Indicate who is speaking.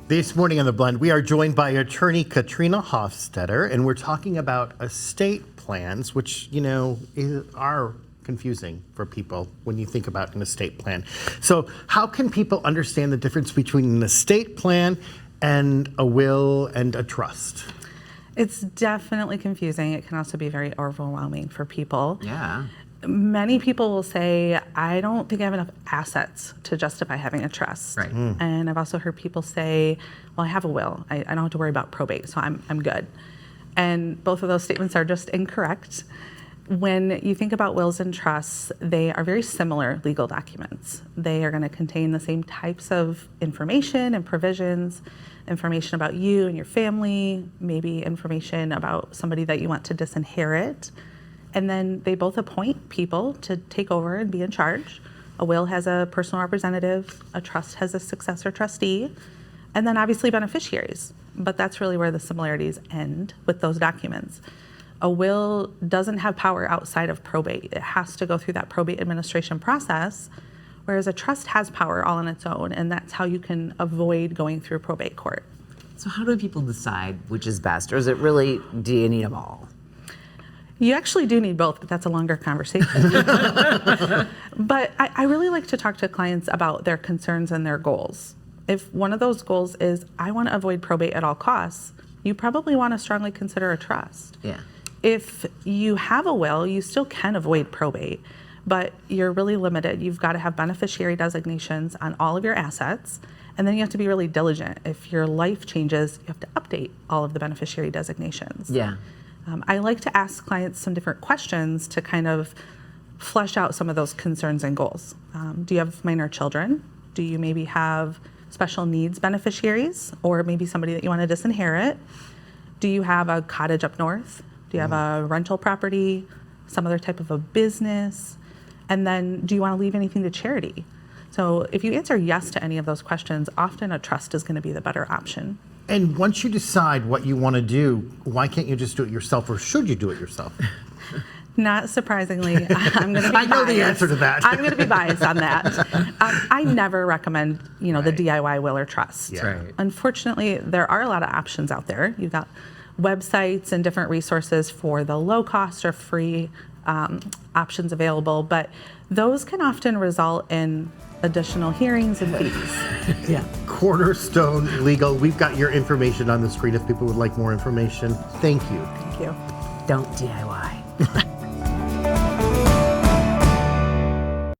Speaker 1: This morning on The Blend, we are joined by attorney Katrina Hofstetter, and we're talking about estate plans, which, are confusing for people when you think about an estate plan. So how can people understand the difference between an estate plan and a will and a trust?
Speaker 2: It's definitely confusing. It can also be very overwhelming for people.
Speaker 3: Yeah.
Speaker 2: Many people will say, I don't think I have enough assets to justify having a trust.
Speaker 3: Right.
Speaker 2: And I've also heard people say, well, I have a will. I don't have to worry about probate, so I'm good. And both of those statements are just incorrect. When you think about wills and trusts, they are very similar legal documents. They are going to contain the same types of information and provisions, information about you and your family, maybe information about somebody that you want to disinherit. And then they both appoint people to take over and be in charge. A will has a personal representative, a trust has a successor trustee, and then obviously beneficiaries. But that's really where the similarities end with those documents. A will doesn't have power outside of probate. It has to go through that probate administration process, whereas a trust has power all on its own, and that's how you can avoid going through probate court.
Speaker 3: So how do people decide which is best, or is it really, do you need them all?
Speaker 2: You actually do need both, but that's a longer conversation. But I really like to talk to clients about their concerns and their goals. If one of those goals is, I want to avoid probate at all costs, you probably want to strongly consider a trust.
Speaker 3: Yeah.
Speaker 2: If you have a will, you still can avoid probate, but you're really limited. You've got to have beneficiary designations on all of your assets, and then you have to be really diligent. If your life changes, you have to update all of the beneficiary designations.
Speaker 3: Yeah.
Speaker 2: I like to ask clients some different questions to kind of flesh out some of those concerns and goals. Do you have minor children? Do you maybe have special needs beneficiaries, or maybe somebody that you want to disinherit? Do you have a cottage up north? Do you have a rental property, some other type of a business? And then do you want to leave anything to charity? So if you answer yes to any of those questions, often a trust is going to be the better option.
Speaker 1: And once you decide what you want to do, why can't you just do it yourself, or should you do it yourself?
Speaker 2: Not surprisingly, I'm going to be
Speaker 1: I know
Speaker 2: biased.
Speaker 1: the answer to that.
Speaker 2: I'm going to be biased on that. I never recommend, the DIY will or trust.
Speaker 1: Yeah.
Speaker 3: Right.
Speaker 2: Unfortunately, there are a lot of options out there. You've got websites and different resources for the low cost or free options available, but those can often result in additional hearings and fees.
Speaker 3: Yeah.
Speaker 1: Cornerstone Legal, we've got your information on the screen if people would like more information. Thank you.
Speaker 2: Thank you.
Speaker 3: Don't DIY.